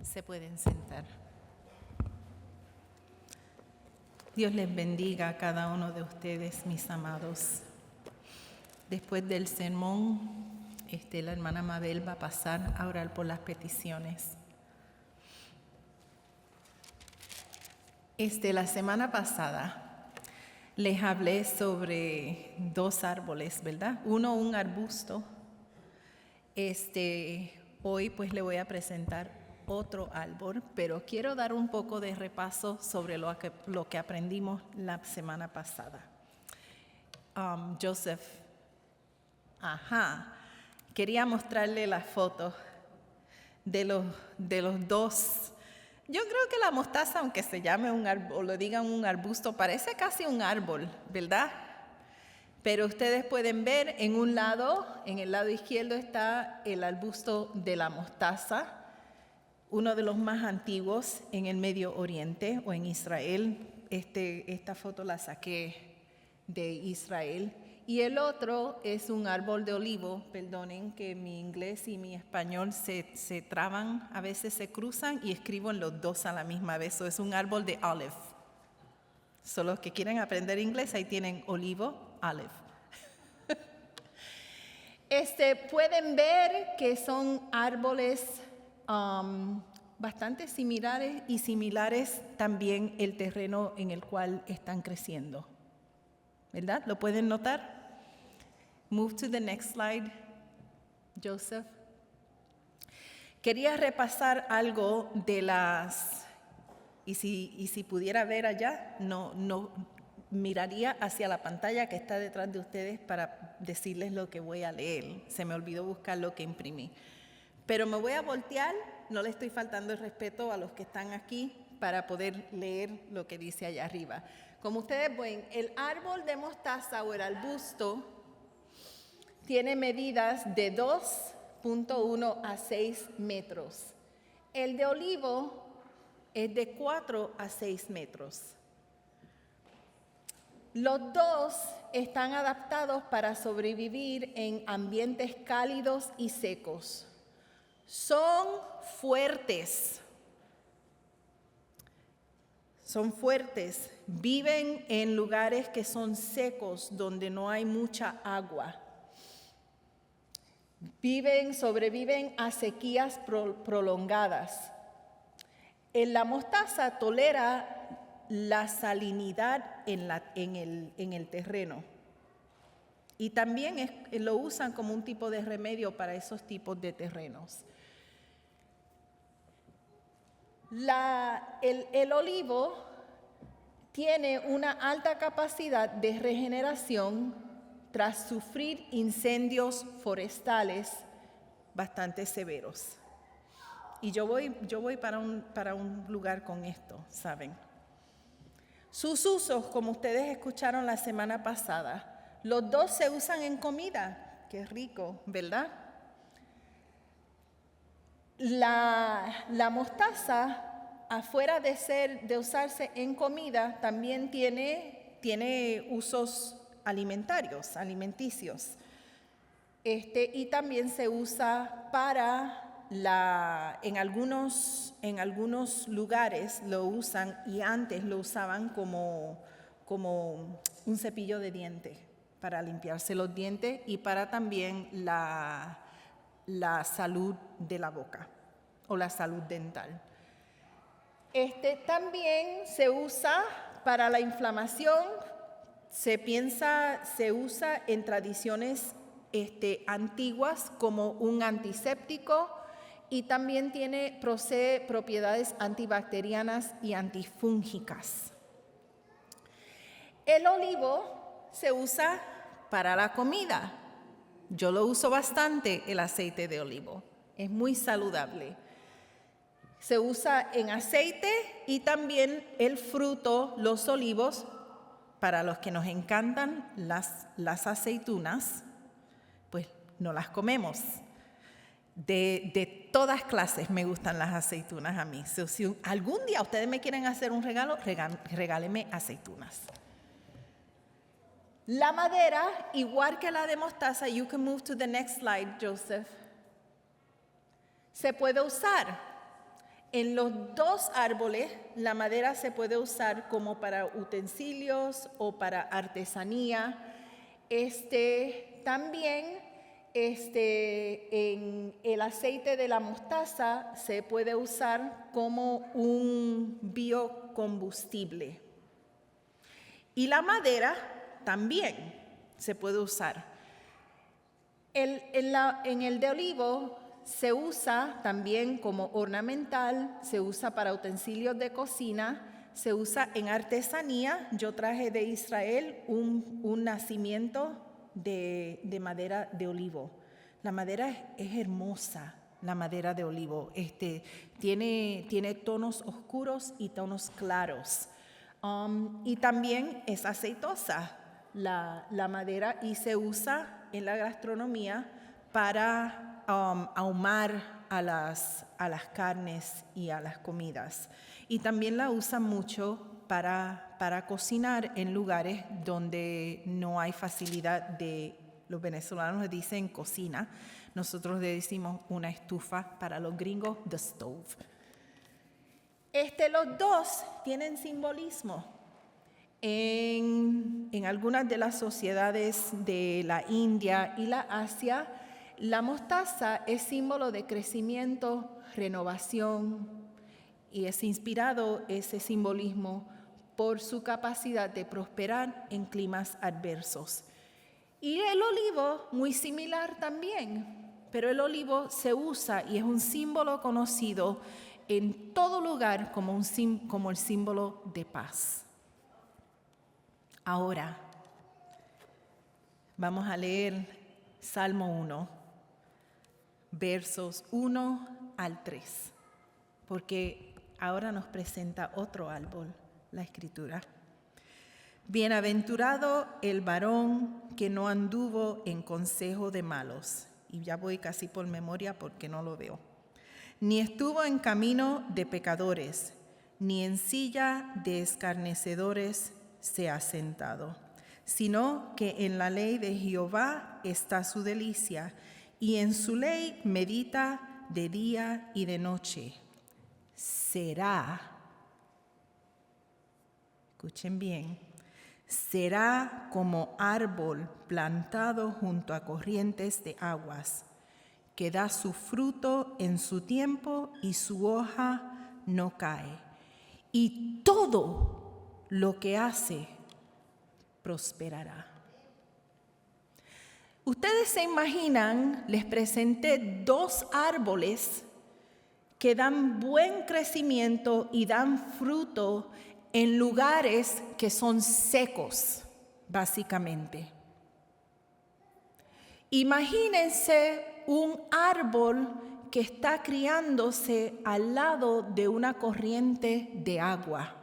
Se pueden sentar. Dios les bendiga a cada uno de ustedes, mis amados. Después del sermón, la hermana Mabel va a pasar a orar por las peticiones. La semana pasada les hablé sobre 2 árboles, ¿verdad? Uno, un arbusto. Hoy pues le voy a presentar otro árbol, pero quiero dar un poco de repaso sobre lo que aprendimos la semana pasada. Joseph, quería mostrarle las fotos de los 2. Yo creo que la mostaza, aunque se llame un árbol o lo digan un arbusto, parece casi un árbol, ¿verdad? Pero ustedes pueden ver en el lado izquierdo está el arbusto de la mostaza, uno de los más antiguos en el Medio Oriente o en Israel. Esta foto la saqué de Israel. Y el otro es un árbol de olivo. Perdonen que mi inglés y mi español se traban, a veces se cruzan y escribo en los 2 a la misma vez. Es un árbol de olive. Los que quieren aprender inglés, ahí tienen olivo, olive. Pueden ver que son árboles bastante similares y similares también el terreno en el cual están creciendo. ¿Verdad? ¿Lo pueden notar? Move to the next slide, Joseph. Quería repasar algo de y si pudiera ver allá, no miraría hacia la pantalla que está detrás de ustedes para decirles lo que voy a leer. Se me olvidó buscar lo que imprimí. Pero me voy a voltear, no le estoy faltando el respeto a los que están aquí para poder leer lo que dice allá arriba. Como ustedes ven, el árbol de mostaza o el arbusto tiene medidas de 2.1 a 6 metros. El de olivo es de 4 a 6 metros. Los 2 están adaptados para sobrevivir en ambientes cálidos y secos. Son fuertes. Viven en lugares que son secos, donde no hay mucha agua. Sobreviven a sequías prolongadas. La mostaza tolera la salinidad en el terreno. Y también lo usan como un tipo de remedio para esos tipos de terrenos. El olivo tiene una alta capacidad de regeneración tras sufrir incendios forestales bastante severos. Y yo voy para un lugar con esto, ¿saben? Sus usos, como ustedes escucharon la semana pasada, los 2 se usan en comida. Qué rico, ¿verdad? La mostaza, afuera de usarse en comida, también tiene usos alimenticios. Y también se usa en algunos lugares lo usan, y antes lo usaban como un cepillo de dientes para limpiarse los dientes y para también la salud de la boca o la salud dental. También se usa para la inflamación. Se usa en tradiciones antiguas como un antiséptico, y también posee propiedades antibacterianas y antifúngicas. El olivo se usa para la comida. Yo lo uso bastante, el aceite de olivo. Es muy saludable. Se usa en aceite y también el fruto, los olivos, para los que nos encantan las aceitunas, pues no las comemos. De todas clases me gustan las aceitunas a mí. Si algún día ustedes me quieren hacer un regalo, regálenme aceitunas. La madera, igual que la de mostaza, you can move to the next slide, Joseph, se puede usar En los dos árboles, la madera se puede usar como para utensilios o para artesanía. También en el aceite de la mostaza se puede usar como un biocombustible. Y la madera también se puede usar. En el de olivo se usa también como ornamental, se usa para utensilios de cocina, se usa en artesanía. Yo traje de Israel un nacimiento de madera de olivo. La madera es hermosa, la madera de olivo. Tiene tonos oscuros y tonos claros. Y también es aceitosa la madera y se usa en la gastronomía para ahumar a las carnes y a las comidas. Y también la usan mucho para cocinar en lugares donde no hay facilidad los venezolanos le dicen cocina, nosotros le decimos una estufa, para los gringos, the stove. Los dos tienen simbolismo. En algunas de las sociedades de la India y la Asia, la mostaza es símbolo de crecimiento, renovación, y es inspirado ese simbolismo por su capacidad de prosperar en climas adversos. Y el olivo, muy similar también, pero el olivo se usa y es un símbolo conocido en todo lugar como el símbolo de paz. Ahora, vamos a leer Salmo 1, versos 1 al 3, porque ahora nos presenta otro árbol, la Escritura. Bienaventurado el varón que no anduvo en consejo de malos, y ya voy casi por memoria porque no lo veo, ni estuvo en camino de pecadores, ni en silla de escarnecedores se ha sentado, sino que en la ley de Jehová está su delicia, y en su ley medita de día y de noche. Escuchen bien, será como árbol plantado junto a corrientes de aguas, que da su fruto en su tiempo y su hoja no cae. Y todo lo que hace prosperará. Ustedes se imaginan, les presenté dos árboles que dan buen crecimiento y dan fruto en lugares que son secos, básicamente. Imagínense un árbol que está criándose al lado de una corriente de agua.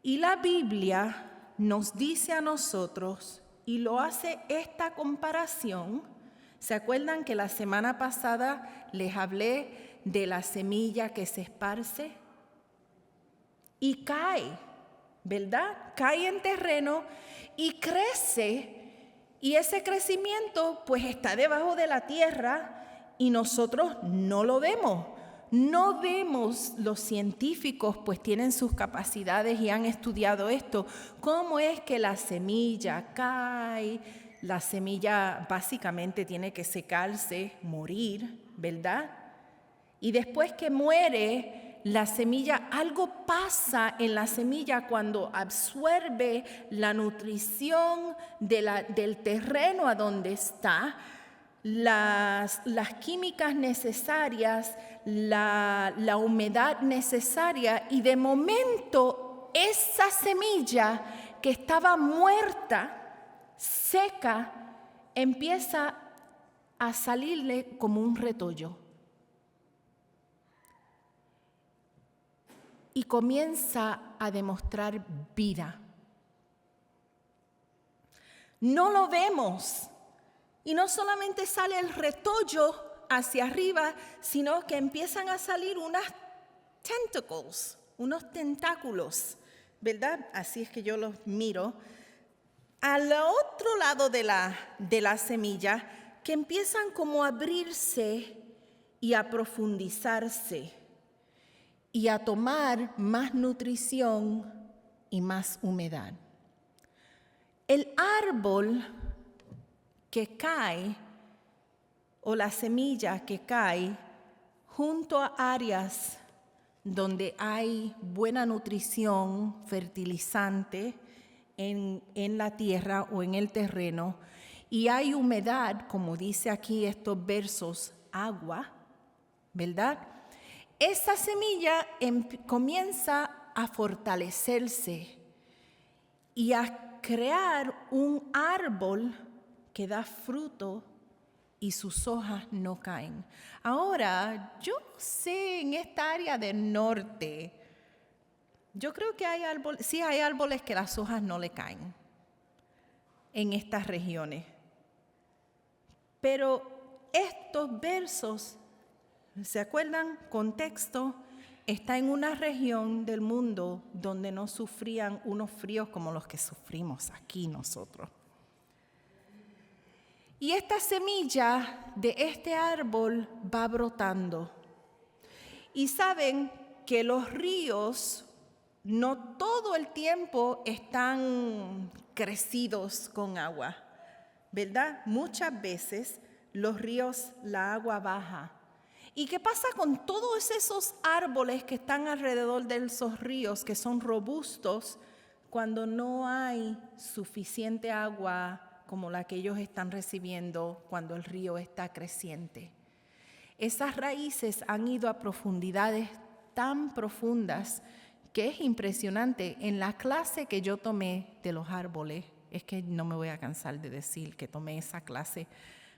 Y la Biblia nos dice a nosotros, y lo hace esta comparación. ¿Se acuerdan que la semana pasada les hablé de la semilla que se esparce? Y cae, ¿verdad? Cae en terreno y crece, y ese crecimiento pues está debajo de la tierra y nosotros no lo vemos. No vemos, los científicos pues tienen sus capacidades y han estudiado esto, cómo es que la semilla cae, la semilla básicamente tiene que secarse, morir, ¿verdad? Y después que muere la semilla, algo pasa en la semilla cuando absorbe la nutrición del terreno a donde está, las químicas necesarias, la humedad necesaria, y de momento esa semilla que estaba muerta, seca, empieza a salirle como un retoño. Y comienza a demostrar vida. No lo vemos. Y no solamente sale el retoño hacia arriba, sino que empiezan a salir unos tentáculos, ¿verdad? Así es que yo los miro. Al otro lado de la semilla, que empiezan como a abrirse y a profundizarse y a tomar más nutrición y más humedad. El árbol que cae o la semilla que cae junto a áreas donde hay buena nutrición, fertilizante en la tierra o en el terreno, y hay humedad, como dice aquí estos versos, agua, ¿verdad? Esa semilla comienza a fortalecerse y a crear un árbol que da fruto y sus hojas no caen. Ahora, yo sé en esta área del norte, yo creo que hay árboles que las hojas no le caen en estas regiones. Pero estos versos, ¿se acuerdan? Contexto, está en una región del mundo donde no sufrían unos fríos como los que sufrimos aquí nosotros. Y esta semilla de este árbol va brotando. Y saben que los ríos no todo el tiempo están crecidos con agua, ¿verdad? Muchas veces los ríos, la agua baja. ¿Y qué pasa con todos esos árboles que están alrededor de esos ríos, que son robustos, cuando no hay suficiente agua como la que ellos están recibiendo cuando el río está creciente? Esas raíces han ido a profundidades tan profundas que es impresionante. En la clase que yo tomé de los árboles, es que no me voy a cansar de decir que tomé esa clase,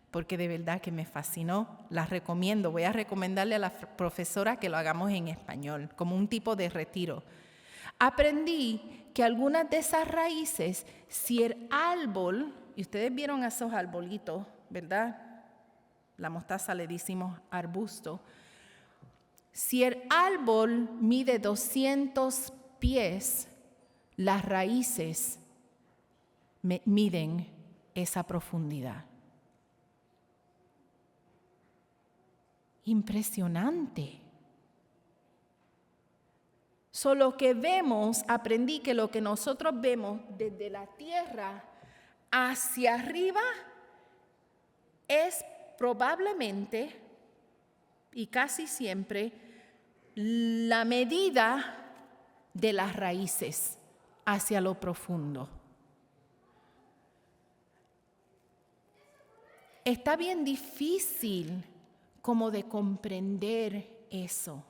porque de verdad que me fascinó, la recomiendo. Voy a recomendarle a la profesora que lo hagamos en español, como un tipo de retiro. Aprendí que algunas de esas raíces, si el árbol, y ustedes vieron esos arbolitos, ¿verdad? La mostaza le decimos arbusto. Si el árbol mide 200 pies, las raíces miden esa profundidad. Impresionante. Solo que vemos, aprendí que lo que nosotros vemos desde la tierra hacia arriba es probablemente y casi siempre la medida de las raíces hacia lo profundo. Está bien difícil como de comprender eso.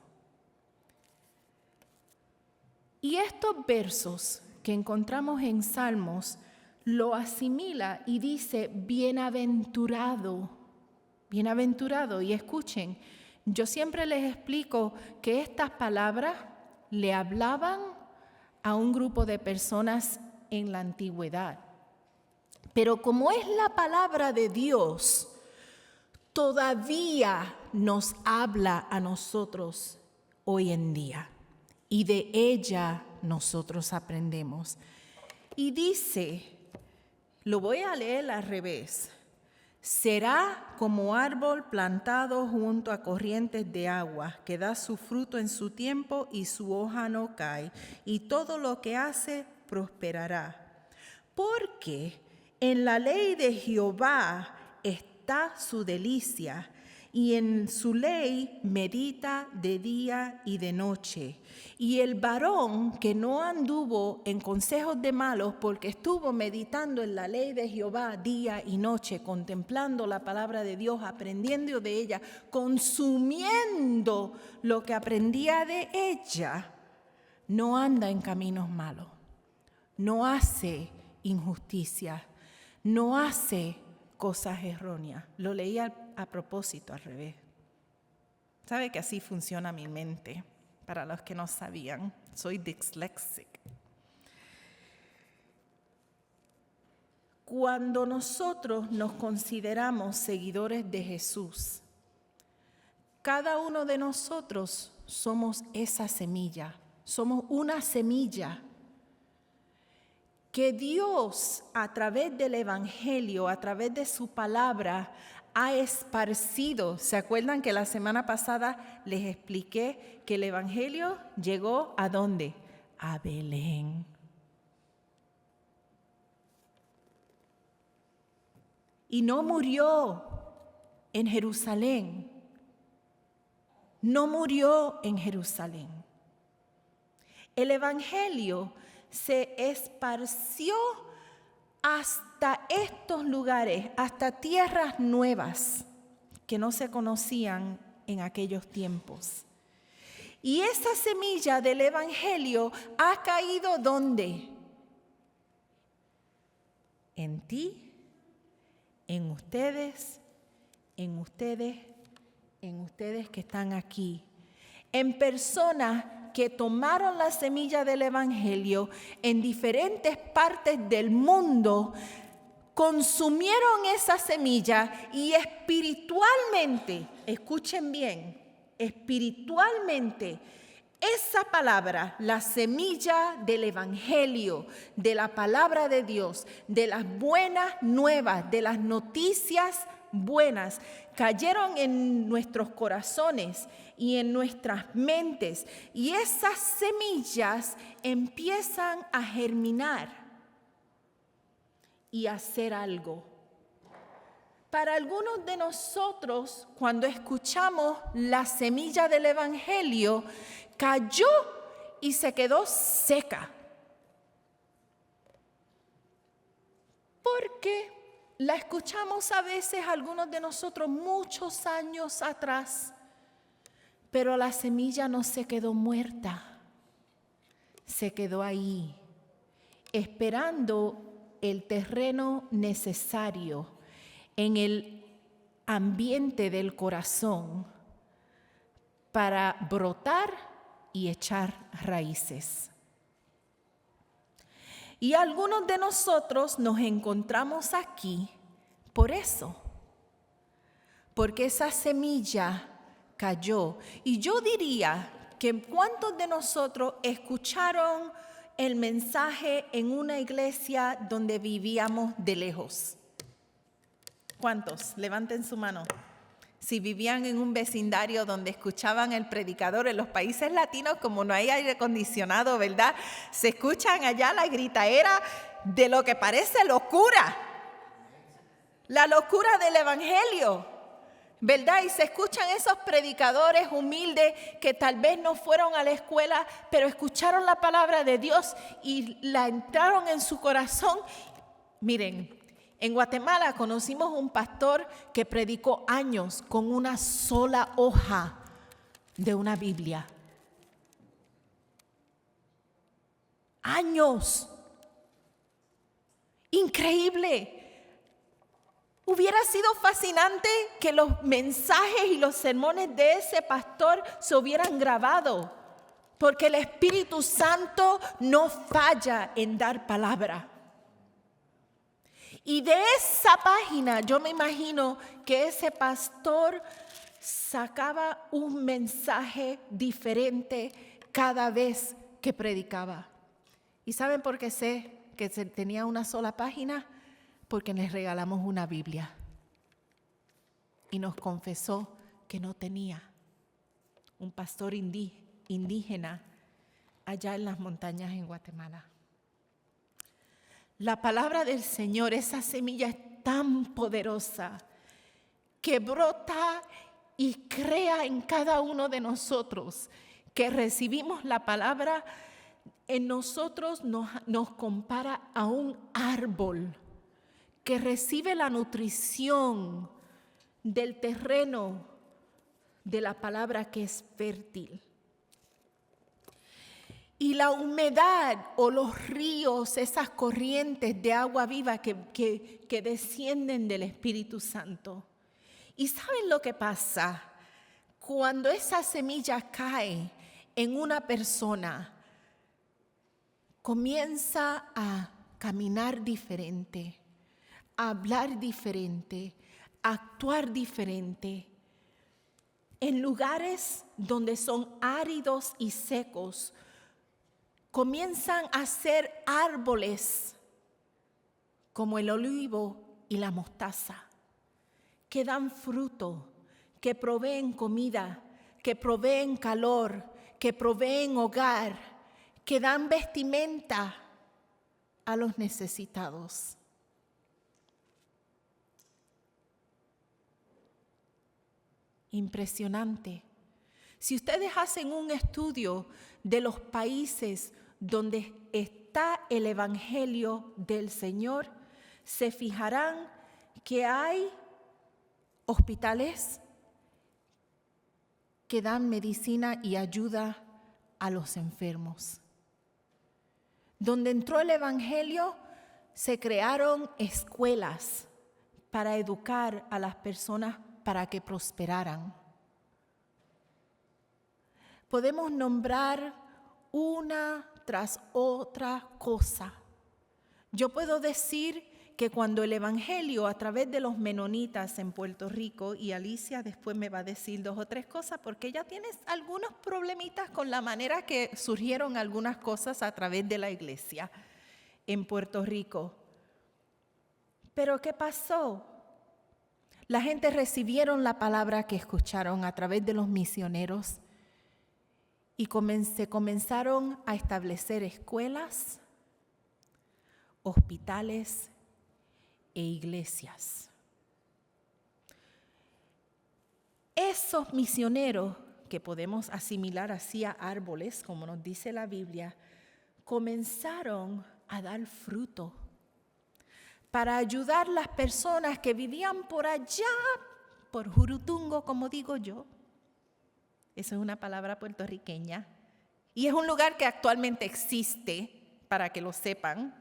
Y estos versos que encontramos en Salmos lo asimila y dice bienaventurado, bienaventurado. Y escuchen, yo siempre les explico que estas palabras le hablaban a un grupo de personas en la antigüedad. Pero como es la palabra de Dios, todavía nos habla a nosotros hoy en día. Y de ella nosotros aprendemos. Y dice, lo voy a leer al revés. Será como árbol plantado junto a corrientes de agua, que da su fruto en su tiempo y su hoja no cae, y todo lo que hace prosperará. Porque en la ley de Jehová está su delicia, y en su ley medita de día y de noche. Y el varón que no anduvo en consejos de malos, porque estuvo meditando en la ley de Jehová día y noche, contemplando la palabra de Dios, aprendiendo de ella, consumiendo lo que aprendía de ella, no anda en caminos malos, no hace injusticia, no hace cosas erróneas. Lo leí a propósito, al revés. ¿Sabe que así funciona mi mente? Para los que no sabían, soy disléxica. Cuando nosotros nos consideramos seguidores de Jesús, cada uno de nosotros somos esa semilla, somos una semilla que Dios a través del Evangelio, a través de su palabra, ha esparcido. ¿Se acuerdan que la semana pasada les expliqué que el Evangelio llegó a dónde? A Belén. Y no murió en Jerusalén. No murió en Jerusalén. El Evangelio se esparció hasta estos lugares, hasta tierras nuevas que no se conocían en aquellos tiempos. Y esa semilla del Evangelio ha caído ¿dónde? En ti, en ustedes, en ustedes, en ustedes que están aquí, en personas que tomaron la semilla del Evangelio en diferentes partes del mundo, consumieron esa semilla y espiritualmente, escuchen bien, espiritualmente, esa palabra, la semilla del Evangelio, de la palabra de Dios, de las buenas nuevas, de las noticias buenas, cayeron en nuestros corazones y en nuestras mentes. Y esas semillas empiezan a germinar y a hacer algo. Para algunos de nosotros, cuando escuchamos la semilla del Evangelio, cayó y se quedó seca. Porque la escuchamos a veces algunos de nosotros muchos años atrás, pero la semilla no se quedó muerta, se quedó ahí, esperando el terreno necesario en el ambiente del corazón para brotar y echar raíces. Y algunos de nosotros nos encontramos aquí por eso, porque esa semilla cayó. Y yo diría que ¿cuántos de nosotros escucharon el mensaje en una iglesia donde vivíamos de lejos? ¿Cuántos? Levanten su mano. Si vivían en un vecindario donde escuchaban el predicador, en los países latinos, como no hay aire acondicionado, ¿verdad? Se escuchan allá la gritaera de lo que parece locura. La locura del Evangelio, ¿verdad? Y se escuchan esos predicadores humildes que tal vez no fueron a la escuela, pero escucharon la palabra de Dios y la entraron en su corazón. Miren, en Guatemala conocimos un pastor que predicó años con una sola hoja de una Biblia. Años. Increíble. Hubiera sido fascinante que los mensajes y los sermones de ese pastor se hubieran grabado, porque el Espíritu Santo no falla en dar palabra. Y de esa página yo me imagino que ese pastor sacaba un mensaje diferente cada vez que predicaba. ¿Y saben por qué sé que tenía una sola página? Porque les regalamos una Biblia. Y nos confesó que no tenía. Un pastor indígena allá en las montañas en Guatemala. La palabra del Señor, esa semilla es tan poderosa que brota y crea en cada uno de nosotros que recibimos la palabra. En nosotros nos compara a un árbol que recibe la nutrición del terreno de la palabra que es fértil. Y la humedad o los ríos, esas corrientes de agua viva que descienden del Espíritu Santo. ¿Y saben lo que pasa? Cuando esa semilla cae en una persona, comienza a caminar diferente, a hablar diferente, a actuar diferente. En lugares donde son áridos y secos, comienzan a ser árboles como el olivo y la mostaza, que dan fruto, que proveen comida, que proveen calor, que proveen hogar, que dan vestimenta a los necesitados. Impresionante. Si ustedes hacen un estudio de los países donde está el Evangelio del Señor, se fijarán que hay hospitales que dan medicina y ayuda a los enfermos. Donde entró el Evangelio, se crearon escuelas para educar a las personas para que prosperaran. Podemos nombrar una tras otra cosa. Yo puedo decir que cuando el Evangelio a través de los menonitas en Puerto Rico, y Alicia después me va a decir 2 o 3 cosas porque ella tiene algunos problemitas con la manera que surgieron algunas cosas a través de la iglesia en Puerto Rico. Pero ¿qué pasó? La gente recibieron la palabra que escucharon a través de los misioneros y se comenzaron a establecer escuelas, hospitales e iglesias. Esos misioneros, que podemos asimilar así a árboles, como nos dice la Biblia, comenzaron a dar fruto para ayudar a las personas que vivían por allá, por Jurutungo, como digo yo. Esa es una palabra puertorriqueña. Y es un lugar que actualmente existe, para que lo sepan.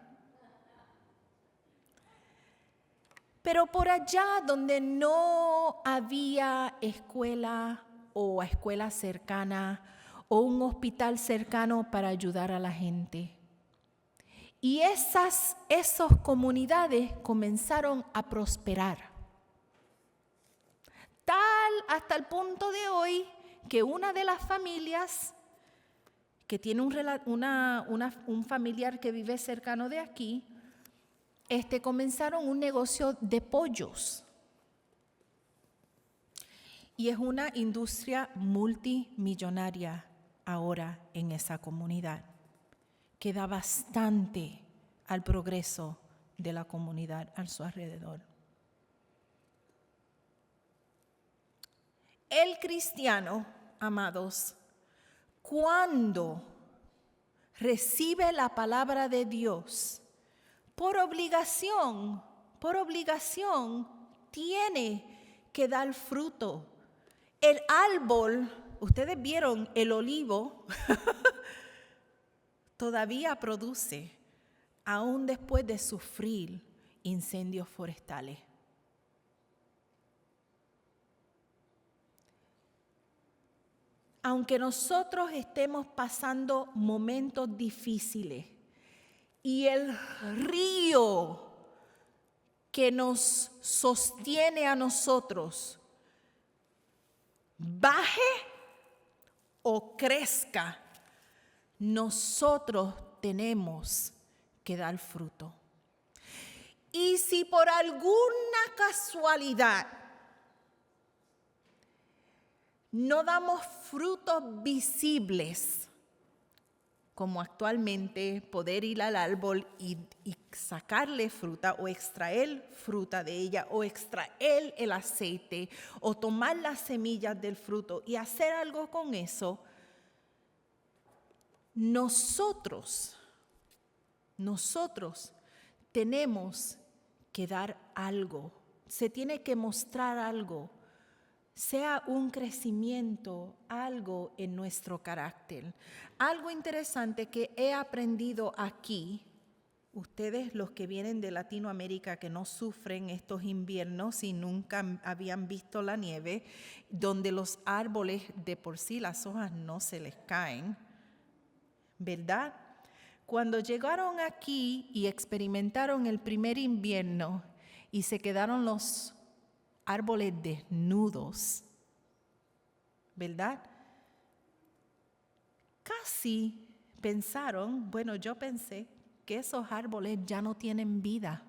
Pero por allá donde no había escuela o escuela cercana o un hospital cercano para ayudar a la gente. Y esas comunidades comenzaron a prosperar. Tal hasta el punto de hoy que una de las familias que tiene un familiar que vive cercano de aquí, comenzaron un negocio de pollos. Y es una industria multimillonaria ahora en esa comunidad, que da bastante al progreso de la comunidad a su alrededor. El cristiano, amados, cuando recibe la palabra de Dios, por obligación, tiene que dar fruto. El árbol, ustedes vieron el olivo, todavía produce, aún después de sufrir incendios forestales. Aunque nosotros estemos pasando momentos difíciles y el río que nos sostiene a nosotros baje o crezca, nosotros tenemos que dar fruto. Y si por alguna casualidad no damos frutos visibles, como actualmente poder ir al árbol y sacarle fruta o extraer fruta de ella o extraer el aceite o tomar las semillas del fruto y hacer algo con eso, nosotros tenemos que dar algo, se tiene que mostrar algo, sea un crecimiento, algo en nuestro carácter. Algo interesante que he aprendido aquí, ustedes los que vienen de Latinoamérica que no sufren estos inviernos y nunca habían visto la nieve, donde los árboles de por sí las hojas no se les caen, ¿verdad? Cuando llegaron aquí y experimentaron el primer invierno y se quedaron los árboles desnudos, ¿verdad? Casi pensaron, bueno, yo pensé que esos árboles ya no tienen vida.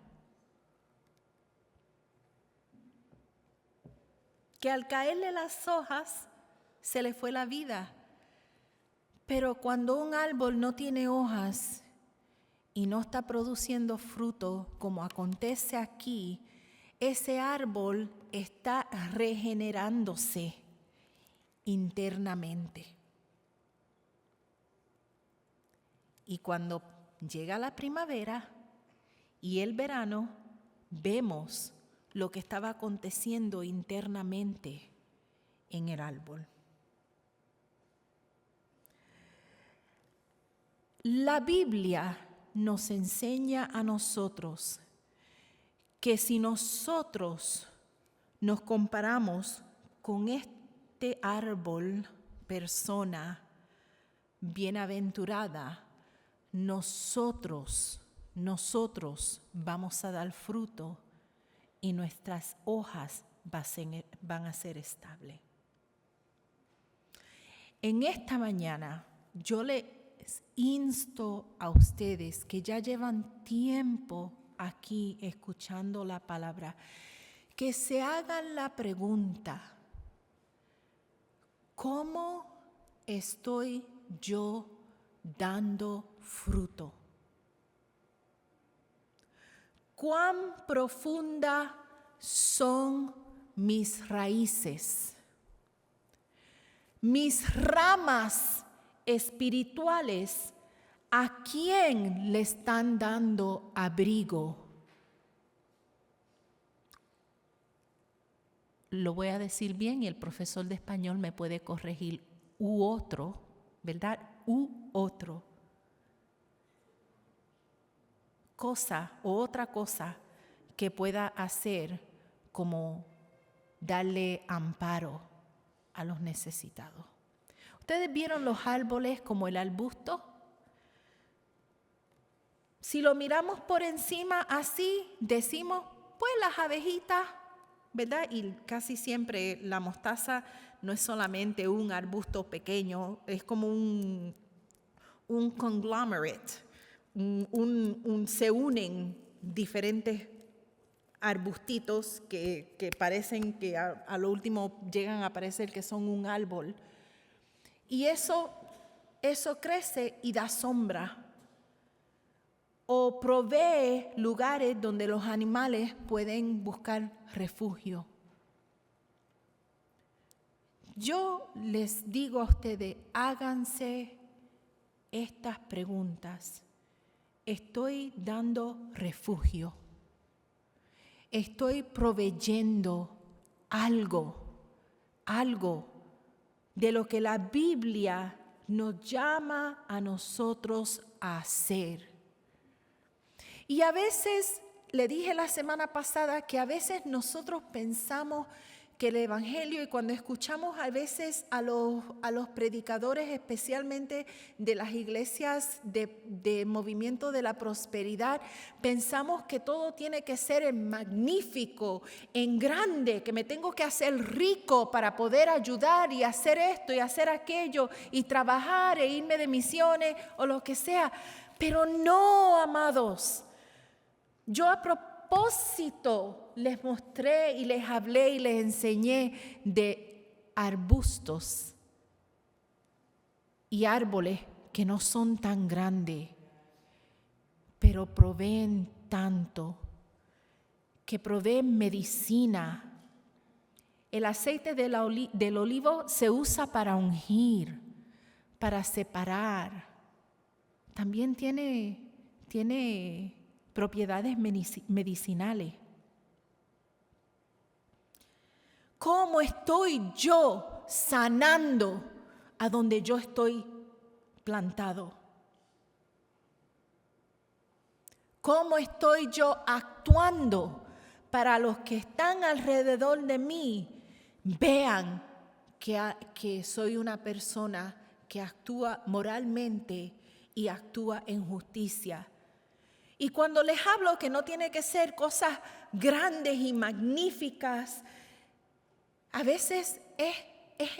que al caerle las hojas se le fue la vida. Pero cuando un árbol no tiene hojas y no está produciendo fruto, como acontece aquí, ese árbol está regenerándose internamente. Y cuando llega la primavera y el verano, vemos lo que estaba aconteciendo internamente en el árbol. La Biblia nos enseña a nosotros que si nosotros nos comparamos con este árbol, persona bienaventurada, nosotros vamos a dar fruto y nuestras hojas van a ser estables. En esta mañana yo les insto a ustedes que ya llevan tiempo aquí escuchando la palabra, que se hagan la pregunta: ¿cómo estoy yo dando fruto? ¿Cuán profunda son mis raíces? Mis ramas espirituales, ¿a quién le están dando abrigo? Lo voy a decir bien y el profesor de español me puede corregir. U otro, ¿verdad? U otro. Cosa o otra cosa que pueda hacer como darle amparo a los necesitados. ¿Ustedes vieron los árboles como el arbusto? Si lo miramos por encima así, decimos, pues las abejitas, ¿verdad? Y casi siempre la mostaza no es solamente un arbusto pequeño, es como un conglomerate, se unen diferentes arbustitos que parecen que a lo último llegan a parecer que son un árbol. Y eso crece y da sombra o provee lugares donde los animales pueden buscar refugio. Yo les digo a ustedes, háganse estas preguntas. ¿Estoy dando refugio? ¿Estoy proveyendo algo de lo que la Biblia nos llama a nosotros a hacer? Y a veces, le dije la semana pasada, que a veces nosotros pensamos que el Evangelio, y cuando escuchamos a veces a los predicadores, especialmente de las iglesias de movimiento de la prosperidad, pensamos que todo tiene que ser en magnífico, en grande, que me tengo que hacer rico para poder ayudar y hacer esto y hacer aquello y trabajar e irme de misiones o lo que sea. Pero no, amados. Yo a propósito les mostré y les hablé y les enseñé de arbustos y árboles que no son tan grandes, pero proveen tanto, que proveen medicina. El aceite del olivo se usa para ungir, para separar. También tiene propiedades medicinales. ¿Cómo estoy yo sanando a donde yo estoy plantado? ¿Cómo estoy yo actuando para los que están alrededor de mí vean que soy una persona que actúa moralmente y actúa en justicia? Y cuando les hablo que no tiene que ser cosas grandes y magníficas, a veces es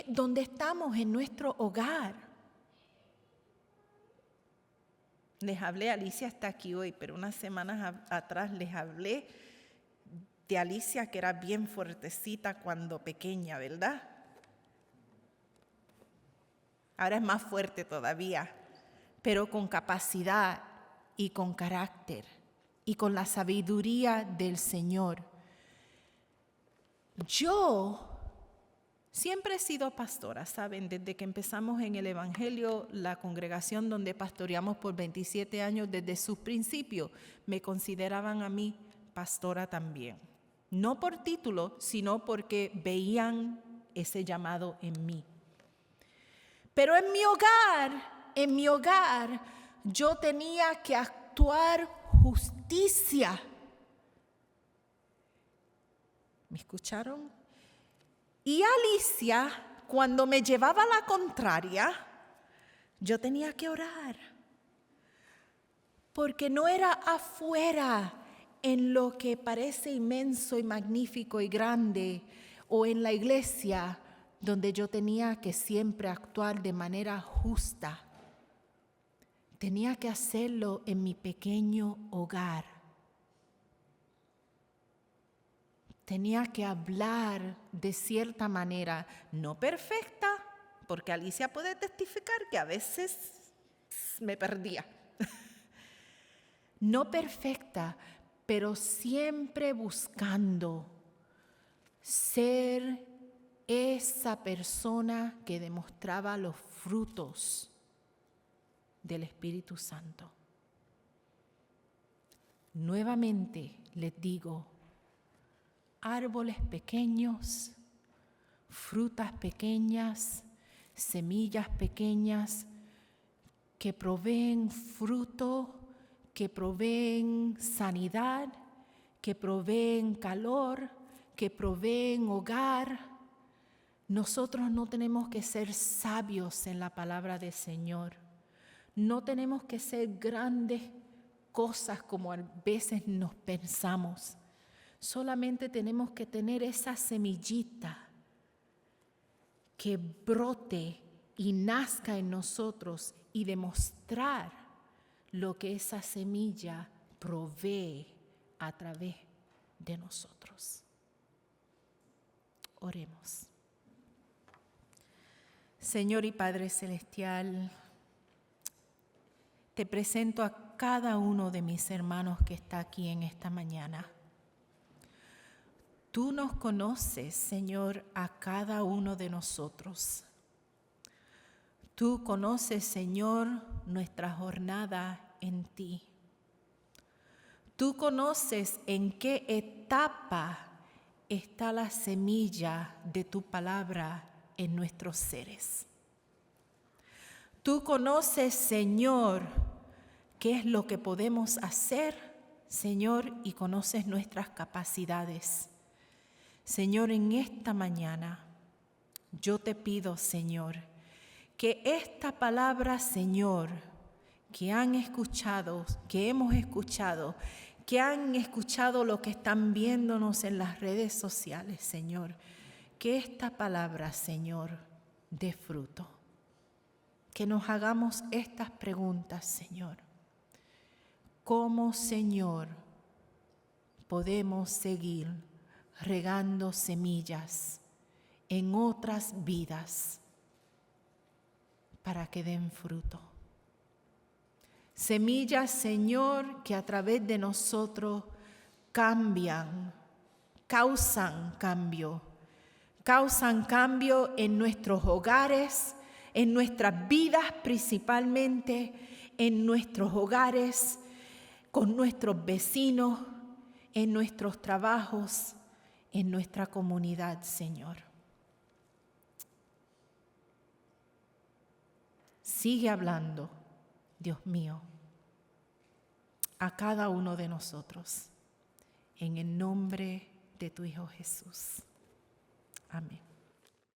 donde estamos, en nuestro hogar. Les hablé, Alicia está aquí hoy, pero unas semanas atrás les hablé de Alicia, que era bien fuertecita cuando pequeña, ¿verdad? Ahora es más fuerte todavía, pero con capacidad y con carácter y con la sabiduría del Señor. Yo siempre he sido pastora, ¿saben? Desde que empezamos en el Evangelio, la congregación donde pastoreamos por 27 años, desde sus principios, me consideraban a mí pastora también. No por título, sino porque veían ese llamado en mí. Pero en mi hogar, yo tenía que actuar justicia. ¿Me escucharon? Y Alicia, cuando me llevaba la contraria, yo tenía que orar. Porque no era afuera en lo que parece inmenso y magnífico y grande, o en la iglesia, donde yo tenía que siempre actuar de manera justa. Tenía que hacerlo en mi pequeño hogar. Tenía que hablar de cierta manera, no perfecta, porque Alicia puede testificar que a veces me perdía. No perfecta, pero siempre buscando ser esa persona que demostraba los frutos del Espíritu Santo. Nuevamente les digo, árboles pequeños, frutas pequeñas, semillas pequeñas que proveen fruto, que proveen sanidad, que proveen calor, que proveen hogar. Nosotros no tenemos que ser sabios en la palabra del Señor. No tenemos que ser grandes cosas como a veces nos pensamos. Solamente tenemos que tener esa semillita que brote y nazca en nosotros y demostrar lo que esa semilla provee a través de nosotros. Oremos. Señor y Padre Celestial, te presento a cada uno de mis hermanos que está aquí en esta mañana. Tú nos conoces, Señor, a cada uno de nosotros. Tú conoces, Señor, nuestra jornada en ti. Tú conoces en qué etapa está la semilla de tu palabra en nuestros seres. Tú conoces, Señor, qué es lo que podemos hacer, Señor, y conoces nuestras capacidades. Señor, en esta mañana yo te pido, Señor, que esta palabra, Señor, que han escuchado, que hemos escuchado, que han escuchado lo que están viéndonos en las redes sociales, Señor, que esta palabra, Señor, dé fruto. Que nos hagamos estas preguntas, Señor. ¿Cómo, Señor, podemos seguir regando semillas en otras vidas para que den fruto? Semillas, Señor, que a través de nosotros cambian, causan cambio en nuestros hogares, en nuestras vidas principalmente, en nuestros hogares, con nuestros vecinos, en nuestros trabajos, en nuestra comunidad, Señor. Sigue hablando, Dios mío, a cada uno de nosotros, en el nombre de tu Hijo Jesús. Amén.